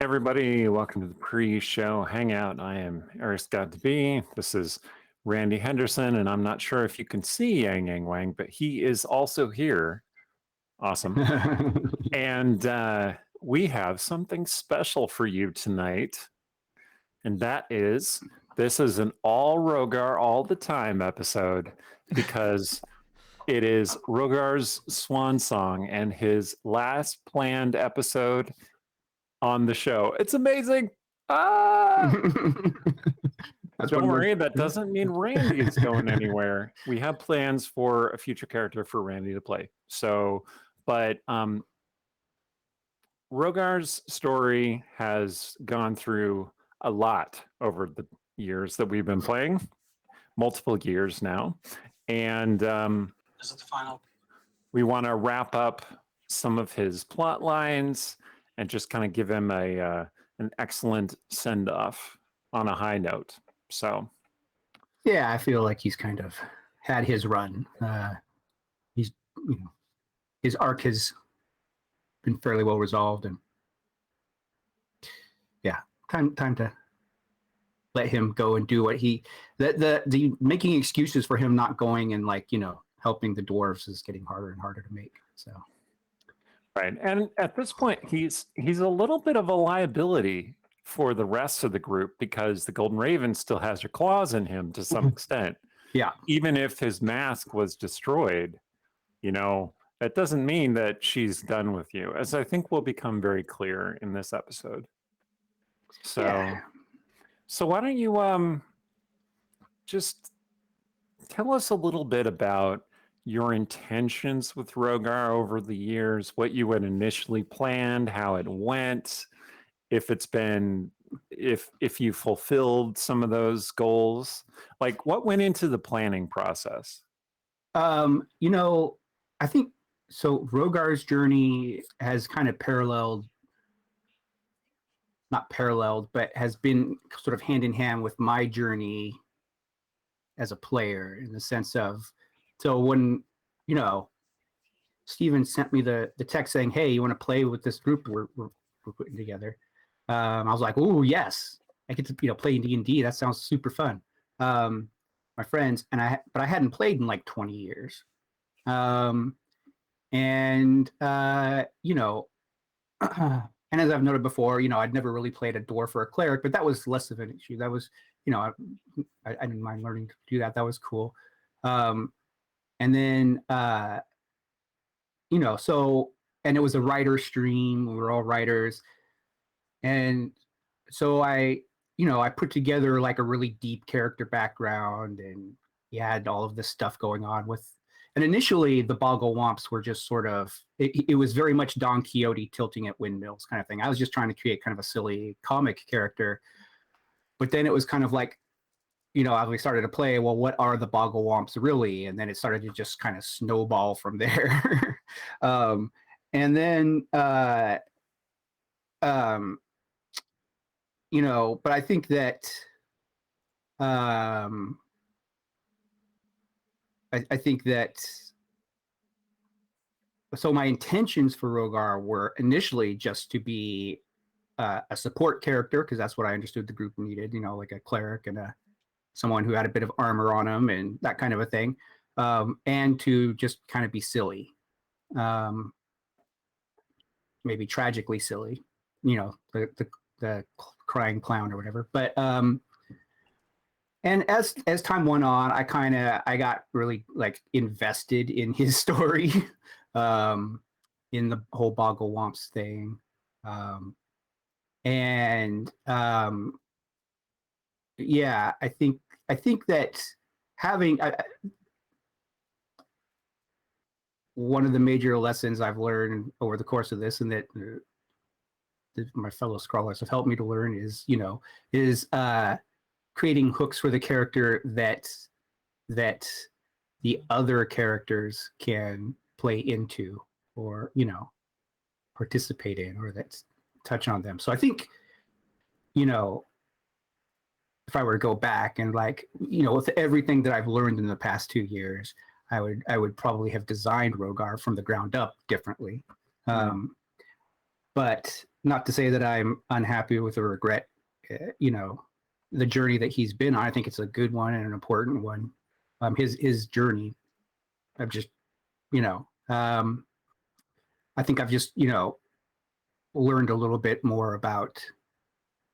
Everybody, welcome to the pre-show Hangout. I am Eric Scott to be. This is Randy Henderson, and I'm not sure if you can see Yang Yang Wang, but he is also here. Awesome. And we have something special for you tonight, and that is, this is an all Rogar all the time episode, because it is Rogar's swan song and his last planned episode on the show. It's amazing. Don't worry, that doesn't mean Randy is going anywhere. We have plans for a future character for Randy to play. So, but Rogar's story has gone through a lot over the years that we've been playing, multiple years now. And is it the final? We want to wrap up some of his plot lines and just kind of give him an excellent send-off on a high note. So, yeah, I feel like he's kind of had his run. He's, his arc has been fairly well resolved, and yeah, time to let him go and do what he. The making excuses for him not going and helping the dwarves is getting harder and harder to make. So. Right, and at this point, he's a little bit of a liability for the rest of the group because the Golden Raven still has her claws in him to some extent. Yeah. Even if his mask was destroyed, that doesn't mean that she's done with you, as I think will become very clear in this episode. So, yeah. So why don't you just tell us a little bit about your intentions with Rogar over the years, what you had initially planned, how it went, if you fulfilled some of those goals, like what went into the planning process? I think so. Rogar's journey has kind of not paralleled, but has been sort of hand in hand with my journey as a player, in the sense of, so when, Steven sent me the text saying, hey, you want to play with this group we're putting together? I was like, oh, yes, I get to, play D&D. That sounds super fun. My friends, but I hadn't played in like 20 years. And as I've noted before, I'd never really played a dwarf or a cleric, but that was less of an issue. That was, I didn't mind learning to do that. That was cool. And then, so, and it was a writer stream. We were all writers. And so I put together like a really deep character background, and you had all of this stuff going on with, and initially the Boggle Womps were just sort of, it was very much Don Quixote tilting at windmills kind of thing. I was just trying to create kind of a silly comic character. But then it was kind of like, as we started to play, well, what are the Boggle Womps really? And then it started to just kind of snowball from there. And then, but I think that, I think that, so my intentions for Rogar were initially just to be a support character, because that's what I understood the group needed, like a cleric and someone who had a bit of armor on them and that kind of a thing, and to just kind of be silly, maybe tragically silly, the crying clown or whatever. But and as time went on, I got really invested in his story, in the whole Boggle Womps thing, and yeah, I think that having one of the major lessons I've learned over the course of this, and that my fellow Scrawlers have helped me to learn, is creating hooks for the character that the other characters can play into, or participate in, or that touch on them. So I think if I were to go back and with everything that I've learned in the past 2 years, I would probably have designed Rogar from the ground up differently. But not to say that I'm unhappy with or regret, you know, the journey that he's been on. I think it's a good one and an important one. His journey. I've just, you know, I think I've just, you know, learned a little bit more about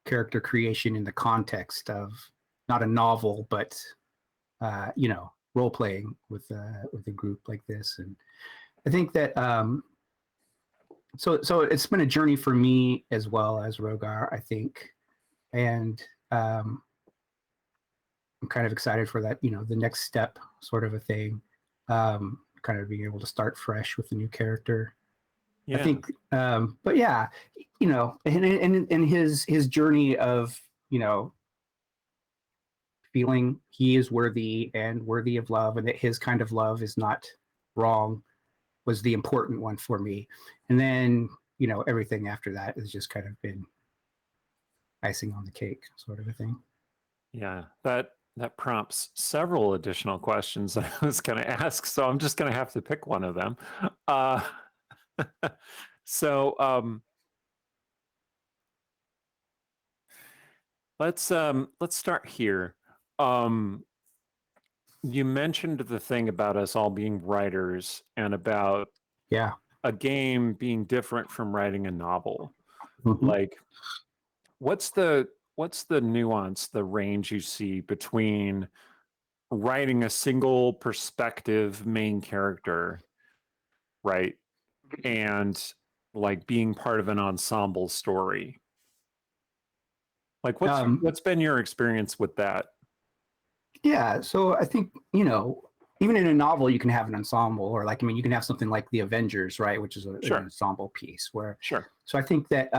character creation in the context of not a novel, but you know, role playing with a group like this. And I think that so it's been a journey for me as well as Rogar, I think, and I'm kind of excited for that. You know, the next step, sort of a thing. Kind of being able to start fresh with a new character. Yeah. I think, but yeah, you know, and his journey of, you know, feeling he is worthy and worthy of love, and that his kind of love is not wrong, was the important one for me. And then, you know, everything after that has just kind of been icing on the cake, sort of a thing. Yeah, that prompts several additional questions I was going to ask, so I'm just going to have to pick one of them. So let's start here. You mentioned the thing about us all being writers and about Yeah. a game being different from writing a novel. Mhm. Like, what's the nuance, the range you see between writing a single perspective main character, right, and like being part of an ensemble story? Like, what's been your experience with that? Yeah, so I think, you know, even in a novel, you can have an ensemble, or like, I mean, you can have something like the Avengers, right, which is an Sure. ensemble piece. Where, Sure. so I think that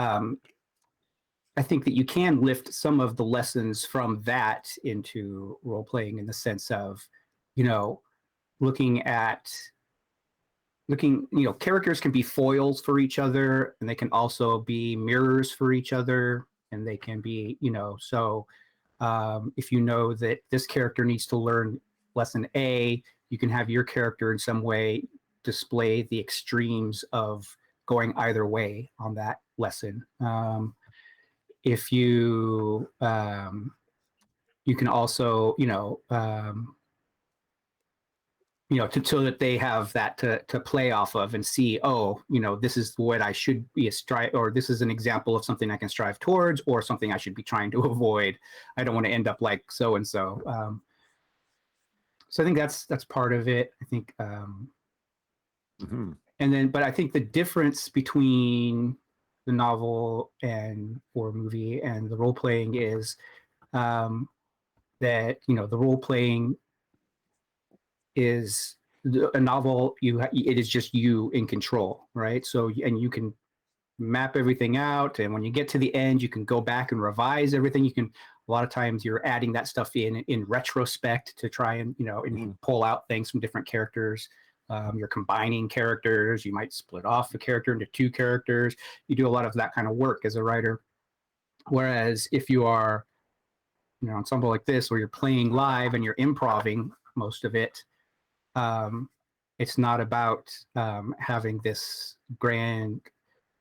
you can lift some of the lessons from that into role playing, in the sense of, you know, looking, you know, characters can be foils for each other, and they can also be mirrors for each other, and they can be, you know, so if you know that this character needs to learn lesson A, you can have your character in some way display the extremes of going either way on that lesson. If you you can also, so that they have that to play off of and see, oh, you know, this is what I should be a strive, or this is an example of something I can strive towards, or something I should be trying to avoid. I don't want to end up like so and so. So I think that's part of it. I think, Mm-hmm. and then, but I think the difference between the novel and or movie and the role playing is that, you know, the role playing is a novel. It is just you in control, right? So, and you can map everything out, and when you get to the end, you can go back and revise everything. You can, a lot of times you're adding that stuff in retrospect to try and, you know, and pull out things from different characters. You're combining characters. You might split off a character into two characters. You do a lot of that kind of work as a writer. Whereas if you are, you know, ensemble like this, where you're playing live and you're improving most of it, it's not about having this grand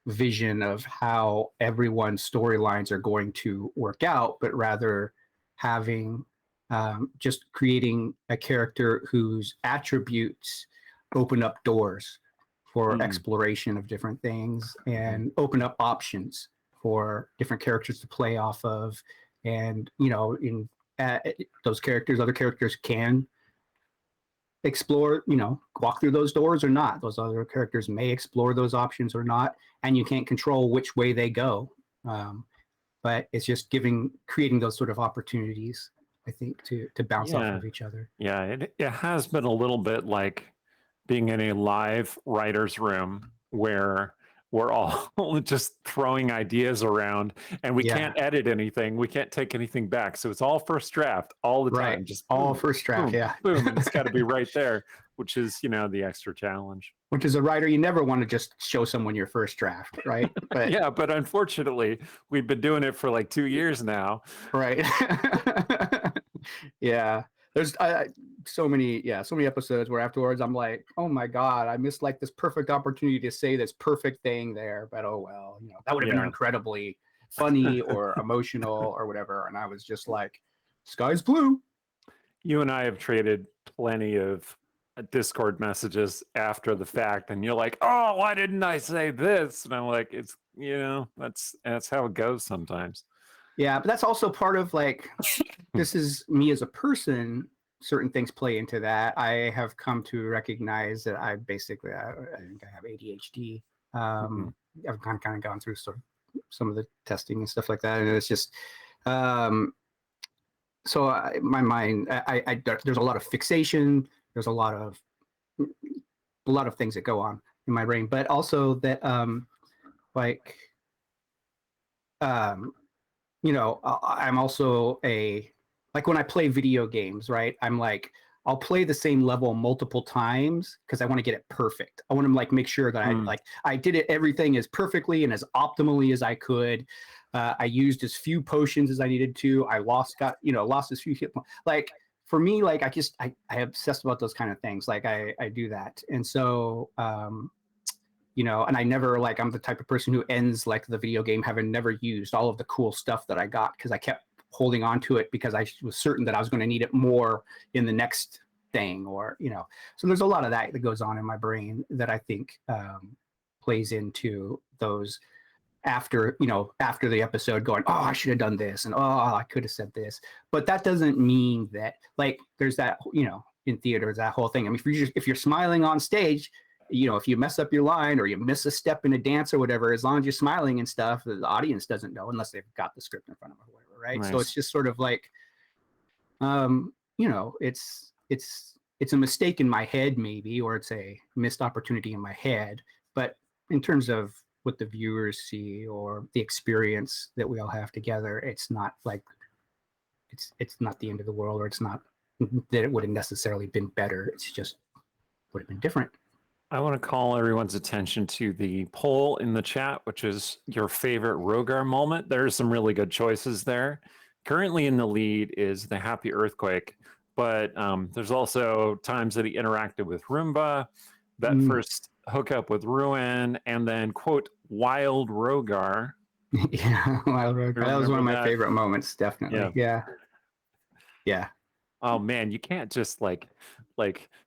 vision of how everyone's storylines are going to work out, but rather having just creating a character whose attributes open up doors for exploration of different things, and open up options for different characters to play off of. And, you know, in those characters, other characters can explore, you know, walk through those doors or not. Those other characters may explore those options or not, and you can't control which way they go. But it's just creating those sort of opportunities, I think, to bounce off of each other. Yeah, it has been a little bit like being in a live writer's room where we're all just throwing ideas around, and we can't edit anything. We can't take anything back. So it's all first draft all the time. Just all first draft, boom, boom, and it's got to be right there, which is, you know, the extra challenge. Which, as a writer, you never want to just show someone your first draft, right? But yeah, but unfortunately, we've been doing it for like 2 years now. Right. Yeah. There's so many episodes where afterwards I'm like, oh my god, I missed like this perfect opportunity to say this perfect thing there, but oh well, that would have been incredibly funny or emotional or whatever, and I was just like, sky's blue. You and I have traded plenty of Discord messages after the fact, and you're like, oh, why didn't I say this? And I'm like, it's that's how it goes sometimes. Yeah, but that's also part of like, this is me as a person. Certain things play into that. I have come to recognize that I think I have ADHD. I've kind of gone through some of the testing and stuff like that, and it's just my mind. There's a lot of fixation. There's a lot of things that go on in my brain, but also that I'm also like when I play video games, right? I'm like, I'll play the same level multiple times because I want to get it perfect. I want to like make sure that I did everything as perfectly and as optimally as I could. I used as few potions as I needed to. I lost as few hit points. Like for me, like I obsessed about those kind of things. Like I do that, and so and I never I'm the type of person who ends like the video game having never used all of the cool stuff that I got because I kept holding on to it because I was certain that I was going to need it more in the next thing, or so there's a lot of that goes on in my brain that I think plays into those after the episode going, oh, I should have done this, and oh, I could have said this. But that doesn't mean that like there's that in theater, that whole thing. I mean, if you're smiling on stage, if you mess up your line or you miss a step in a dance or whatever, as long as you're smiling and stuff, the audience doesn't know unless they've got the script in front of them or whatever, right? Nice. So it's just sort of like, it's a mistake in my head maybe, or it's a missed opportunity in my head. But in terms of what the viewers see or the experience that we all have together, it's not like it's not the end of the world, or it's not that it would have necessarily been better. It's just would have been different. I want to call everyone's attention to the poll in the chat, which is your favorite Rogar moment. There's some really good choices there. Currently in the lead is the Happy Earthquake, but there's also times that he interacted with Roomba, that first hookup with Ruin, and then, quote, Wild Rogar. Yeah, Wild Rogar. That was one of my favorite moments, definitely. Yeah. Oh man, you can't just like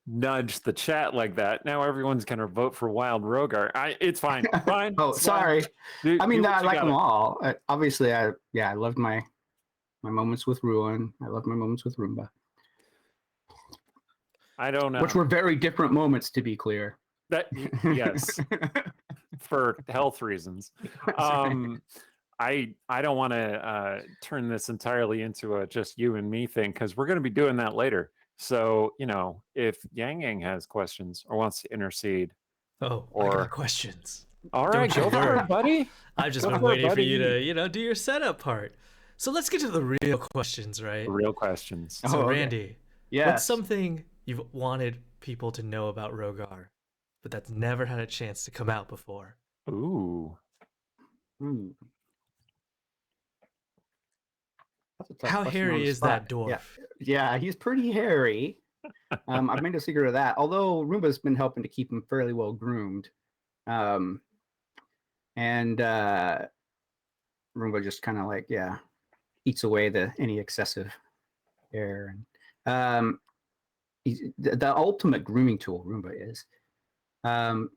nudge the chat like that. Now everyone's gonna vote for Wild Rogar. It's fine. Fine. Oh, sorry. I mean, I like them all. Obviously, I loved my moments with Ruin. I loved my moments with Roomba. I don't know. Which were very different moments, to be clear. Yes. For health reasons. I don't want to turn this entirely into a just you and me thing, because we're going to be doing that later. So, if Yang Yang has questions or wants to intercede. I got questions. All right, go for it, buddy. I've just been waiting for you to, do your setup part. So let's get to the real questions, right? Real questions. So, Randy, yes. What's something you've wanted people to know about Rogar, but that's never had a chance to come out before? Ooh. How hairy is that dwarf? Yeah, he's pretty hairy. I've made a secret of that. Although Roomba's been helping to keep him fairly well groomed, and Roomba just kind of eats away any excessive hair. And he's the ultimate grooming tool. Roomba is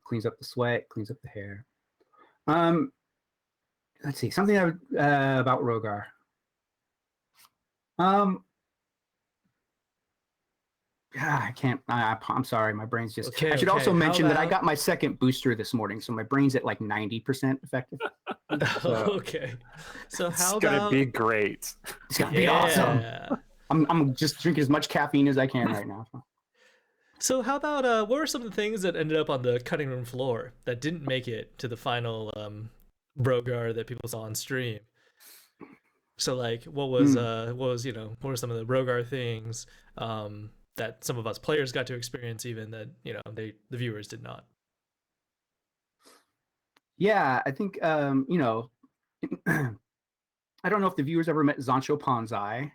cleans up the sweat, cleans up the hair. Let's see, something about Rogar. I can't. I'm sorry. My brain's just. Okay, I should also mention that I got my second booster this morning, so my brain's at 90% effective. Okay. So it's gonna be great. It's gonna be awesome. I'm just drinking as much caffeine as I can right now. So how about what were some of the things that ended up on the cutting room floor that didn't make it to the final Rogar that people saw on stream? So what were some of the Rogar things that some of us players got to experience, even that the viewers did not? Yeah, I think I don't know if the viewers ever met Zancho Panzai.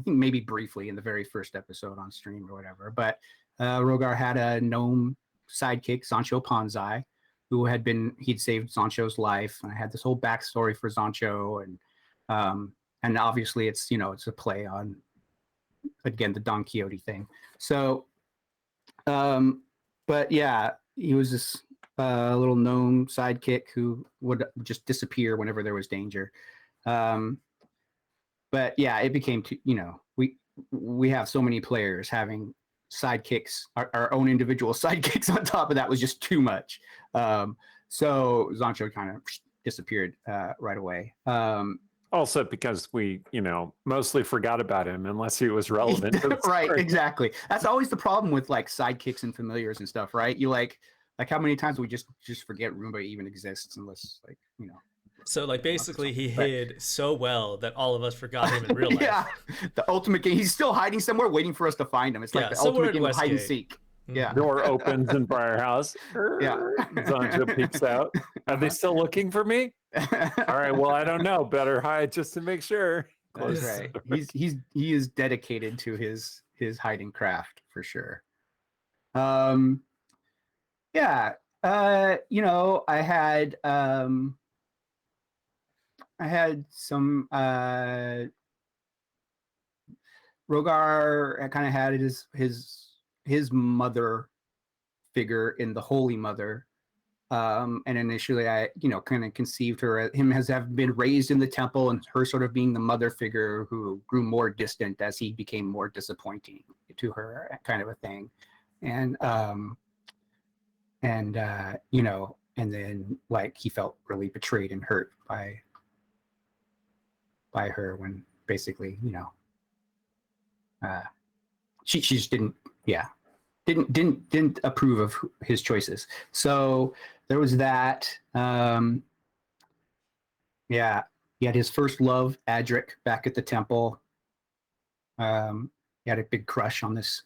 maybe briefly in the very first episode on stream or whatever. But Rogar had a gnome sidekick, Sancho Panzai, who he'd saved Sancho's life, and I had this whole backstory for Sancho, and obviously it's a play on, again, the Don Quixote thing. So, but yeah, he was this little gnome sidekick who would just disappear whenever there was danger. But yeah, it became we have so many players having sidekicks, our own individual sidekicks on top of that was just too much. So Zancho kind of disappeared right away. Also because we, mostly forgot about him unless he was relevant. To the right, story. exactly. That's always the problem with like sidekicks and familiars and stuff, right? You like how many times we just forget Roomba even exists unless So like basically he hid so well that all of us forgot him in real life. Yeah, the ultimate game. He's still hiding somewhere, waiting for us to find him. It's like the ultimate game of hide and seek. Yeah. Door opens in Briarhouse. Yeah. Zanjo peeks out. Are they still looking for me? All right. Well, I don't know. Better hide just to make sure. That's right. He is dedicated to his hiding craft for sure. Yeah. I had some Rogar. I kind of had his mother figure in the Holy Mother, and initially I kind of conceived him as having been raised in the temple, and her sort of being the mother figure who grew more distant as he became more disappointing to her, kind of a thing, and then like he felt really betrayed and hurt by her when basically she just didn't approve of his choices. So there was that. Yeah, he had his first love, Adric, back at the temple. He had a big crush on this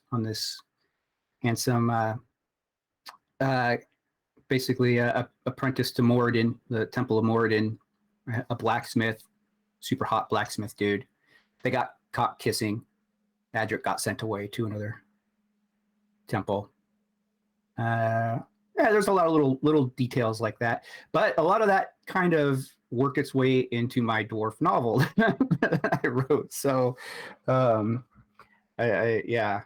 handsome basically a apprentice to Moradin, the Temple of Moradin, a blacksmith, super hot blacksmith dude. They got caught kissing. Adric got sent away to another temple. Yeah, there's a lot of little details like that, but a lot of that kind of worked its way into my dwarf novel that I wrote. So, yeah,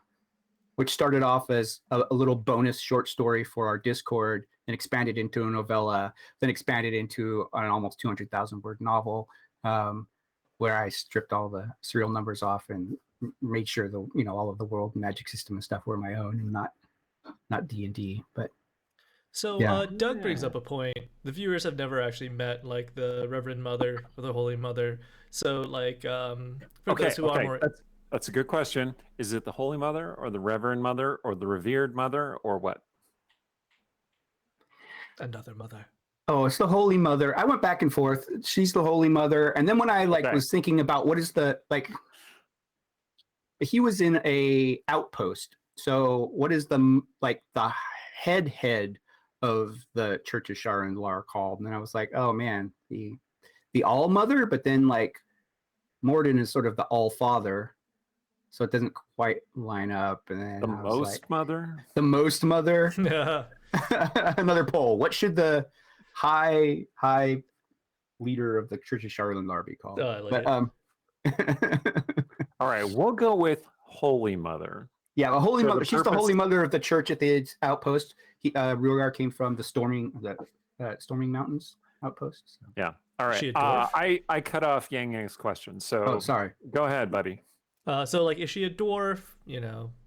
which started off as a little bonus short story for our Discord, and expanded into a novella, then expanded into an almost 200,000 word novel, where I stripped all the serial numbers off and made sure all of the world magic system and stuff were my own and not D&D. But so yeah. Doug brings up a point. The viewers have never actually met like the Reverend Mother or the Holy Mother. So like for those who are more... That's a good question. Is it the Holy Mother or the Reverend Mother or the Revered Mother or what? Another mother. Oh, it's the Holy Mother. I went back and forth. She's the Holy Mother. And then when I was thinking about what is the he was in a outpost. So what is the head of the Church of Sharon-Lar called? And then I was like, oh man, the All Mother, but then like Morden is sort of the All Father. So it doesn't quite line up. And then the Most Mother? The Most Mother. Yeah. Another poll. What should the high leader of the Church of Sharon-Lar be called? Oh, I like it. All right, we'll go with Holy Mother. Yeah, the Holy Mother. She's the Holy Mother of the church at the outpost. Rogar came from the Storming Mountains outpost. So. Yeah. All right. She a dwarf? I cut off Yang Yang's question. So sorry. Go ahead, buddy. So like, is she a dwarf?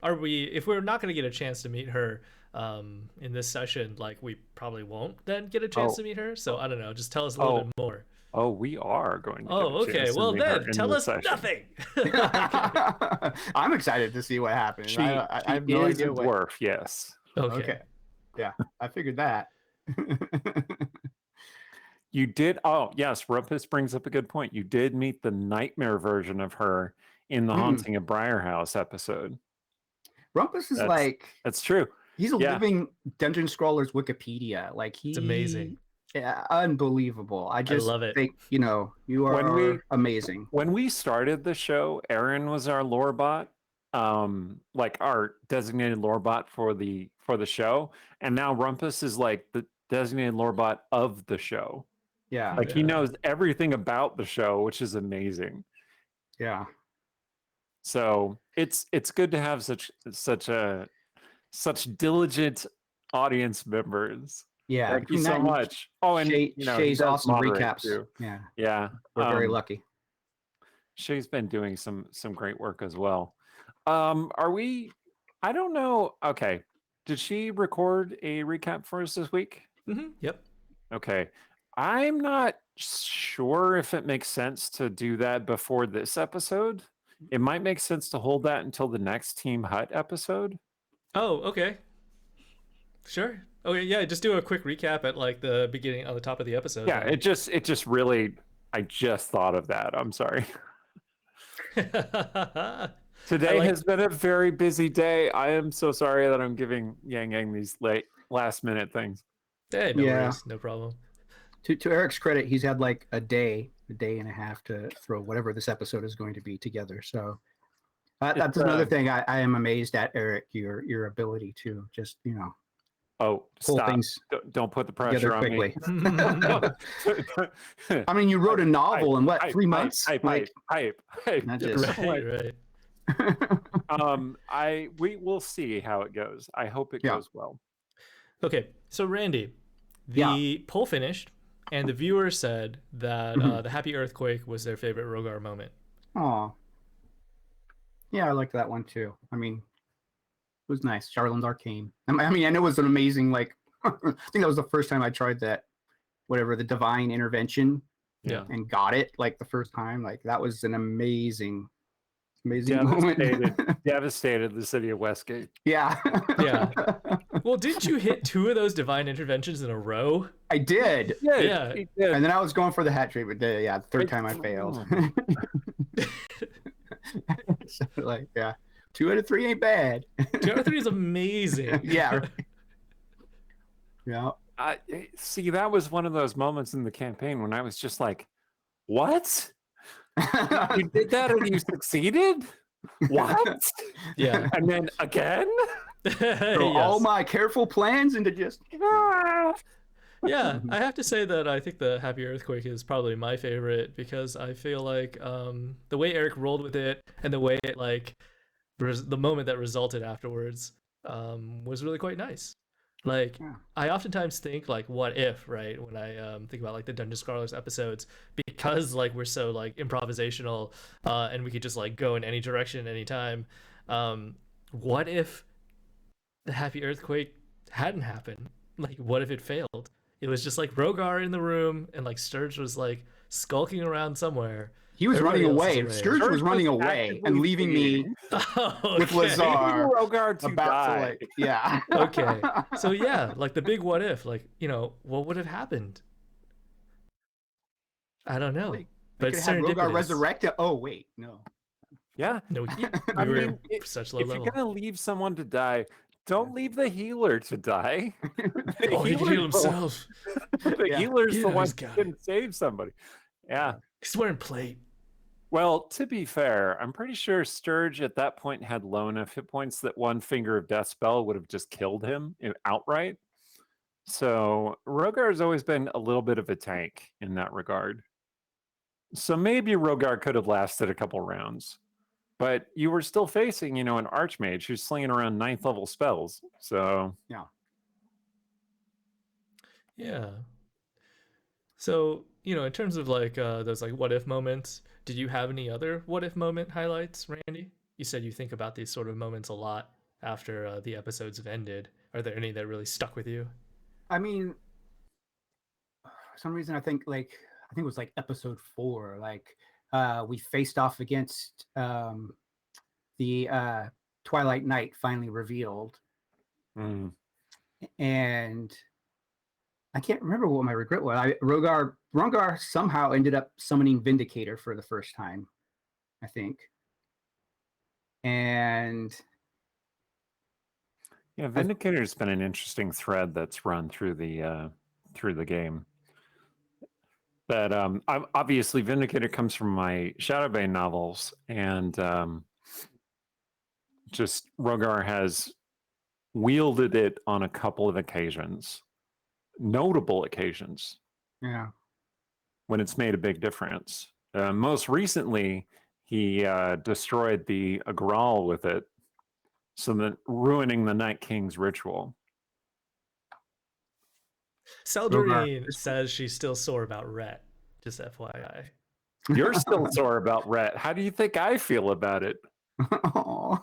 Are we? If we're not going to get a chance to meet her in this session, like we probably won't then get a chance to meet her. So I don't know. Just tell us a little bit more. Oh, we are going to. Okay. Well, then tell us nothing. I'm excited to see what happens. She I have no is idea a dwarf. Yes. Okay. Yeah, I figured that. You did. Oh, yes. Rumpus brings up a good point. You did meet the nightmare version of her in the Haunting of Briarhouse episode. Rumpus is that's true. He's a living Dungeon Scrawlers Wikipedia. Like it's amazing. Yeah, unbelievable. I just love it. think, you When are amazing. When we started the show, Aaron was our lore bot, like our designated lore bot for the show, and now Rumpus is like the designated lore bot of the show. Yeah, Like he Yeah. knows everything about the show, which is amazing. yeah. So it's good to have such diligent audience members. Yeah, Thank you between that so and much. Oh, and he Shay's does awesome moderate recaps. too. Yeah, Yeah, we're very lucky. Shay's been doing some great work as well. Are we? I don't know. Okay, did she record a recap for us this week? Yep. Okay, I'm not sure if it makes sense to do that before this episode. It might make sense to hold that until the next Team Hut episode. Oh, okay. Sure. Okay, yeah, just do a quick recap at like the beginning on the top of the episode. Yeah, then. it just really. I just thought of that. I'm sorry. Today has been a very busy day. I am so sorry that I'm giving Yang Yang these last minute things. Hey, no Yeah. worries, no problem. To Eric's credit, he's had like a day and a half to throw whatever this episode is going to be together. So that's another thing I am amazed at, Eric, your ability to just, Oh, pull stop. things Don't put the together pressure on quickly. me. I mean, you wrote a novel in what, 3 months? Hype. Not just- Right. We will see how it goes. I hope it goes well. Okay, so Randy, the poll finished, and the viewers said that the Happy Earthquake was their favorite Rogar moment. Aw. Yeah, I liked that one too. I mean, it was nice. Charlin's Arcane. I mean, and it was an amazing, like, I think that was the first time I tried that, whatever, the Divine Intervention. Yeah. And got it, like, the first time. Like, that was an amazing moment. Devastated the city of Westgate. Yeah. Yeah. Well, didn't you hit 2 of those divine interventions in a row? I did. Yeah. He did. And then I was going for the hat trick, but the third time I failed. So, like, yeah. 2 out of 3 ain't bad. 2 out of 3 is amazing. Yeah. Right. Yeah. See, that was one of those moments in the campaign when I was just like, what? You did that and you succeeded? What? Yeah. And then again? Throw all my careful plans into just... Yeah, I have to say that I think the Happy Earthquake is probably my favorite because I feel like the way Eric rolled with it and the way it, like, the moment that resulted afterwards was really quite nice. Like, I oftentimes think, like, what if, right, when I think about, like, the Dungeon Scrawlers episodes, because, like, we're so, like, improvisational and we could just, like, go in any direction anytime. What if the Happy Earthquake hadn't happened? Like, what if it failed? It was just, like, Rogar in the room, and, like, Sturge was, like, skulking around somewhere. He was running Everybody away. else is Sturge was running away and leaving me with Lazar Rogar to about die. to, like, yeah. Okay. So, yeah, like, the big what if, like, what would have happened? I don't know. But But have Rogar serendipitous. resurrect it. Oh, wait, no. No, we I were mean, such low if level. you're gonna leave someone to die, don't leave the healer to die. The Oh, he can heal healer's the one- himself. The Yeah. healer's the Yeah, one he's who got can save somebody. Yeah. He's wearing plate. Well, to be fair, I'm pretty sure Sturge at that point had low enough hit points that one Finger of Death spell would have just killed him outright. So Rogar's always been a little bit of a tank in that regard. So maybe Rogar could have lasted a couple rounds. But you were still facing, an Archmage who's slinging around 9th level spells. So Yeah. So, in terms of like those like what if moments, did you have any other what if moment highlights, Randy? You said you think about these sort of moments a lot after the episodes have ended. Are there any that really stuck with you? I mean, for some reason, I think it was like episode 4. Like, we faced off against the Twilight Knight finally revealed, and I can't remember what my regret was. Rongar somehow ended up summoning Vindicator for the first time, I think, and yeah, Vindicator's been an interesting thread that's run through the game. that obviously Vindicator comes from my Shadowbane novels, and just Rogar has wielded it on a couple of occasions, notable occasions, Yeah. when it's made a big difference. Most recently, he destroyed the Agral with it, so that ruining the Night King's ritual. Seldorine says she's still sore about Rhett. Just FYI. You're still sore about Rhett. How do you think I feel about it? Aw.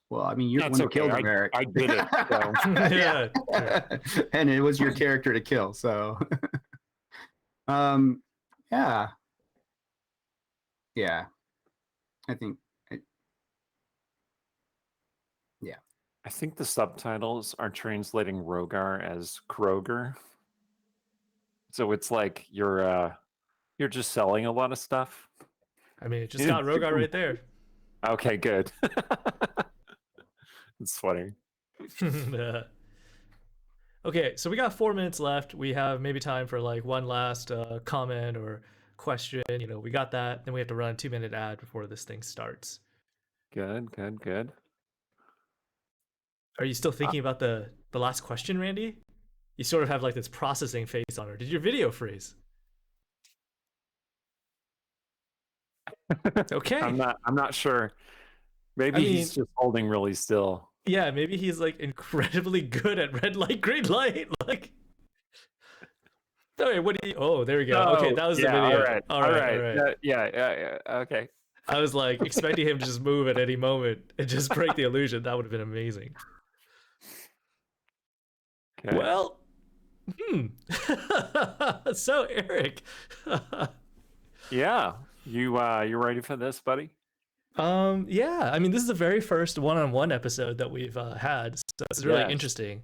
Well, I mean, you're the That's one who okay. killed him, Eric. I did it. So. Yeah. And it was your character to kill, so yeah. Yeah. I think I think the subtitles are translating Rogar as Kroger. So it's like you're just selling a lot of stuff. I mean, it just got Rogar right there. Okay, good. It's funny. Okay, so we got 4 minutes left. We have maybe time for like one last comment or question. You know, we got that. Then we have to run a 2-minute ad before this thing starts. Good. Are you still thinking about the last question, Randy? You sort of have like this processing face on her. Did your video freeze? Okay. I'm not sure. Maybe he's just holding really still. Yeah, maybe he's like incredibly good at red light, green light. Like, okay, what do you? Oh, there we go. Okay, that was the video. All right. Yeah. Okay. I was like expecting him to just move at any moment and just break the illusion. That would have been amazing. Okay. Well, so Eric. Yeah. You ready for this, buddy? Yeah. I mean, this is the very first one-on-one episode that we've had, so it's really interesting.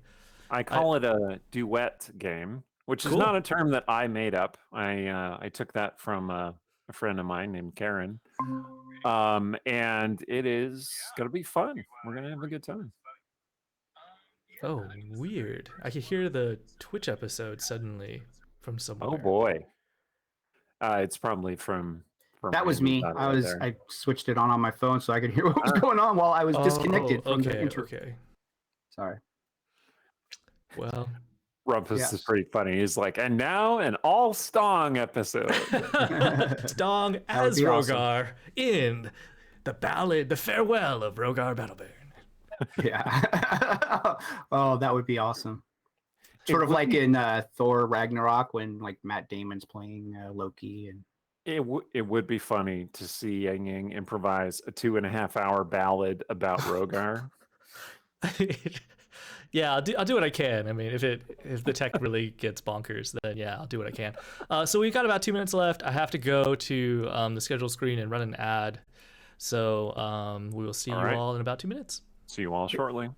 I call it a duet game, which is not a term that I made up. I took that from a friend of mine named Karen. And it is gonna be fun. We're gonna have a good time. Oh, weird. I could hear the Twitch episode suddenly from somewhere. Oh boy. It's probably from that was me. I switched it on my phone so I could hear what was going on while I was disconnected from the intro. Okay. Sorry. Well, Rumpus is pretty funny. He's like, and now an all Stong episode. Stong as Rogar in the ballad, the farewell of Rogar Battlebaron. Yeah. Oh, that would be awesome. Sort of like in Thor Ragnarok when like Matt Damon's playing Loki, and it would be funny to see Yang Yang improvise a 2.5-hour ballad about Rogar. Yeah, I'll do what I can. I mean, if the tech really gets bonkers, then yeah, I'll do what I can. So we've got about 2 minutes left. I have to go to the schedule screen and run an ad. So we will see you all in about 2 minutes. See you all shortly.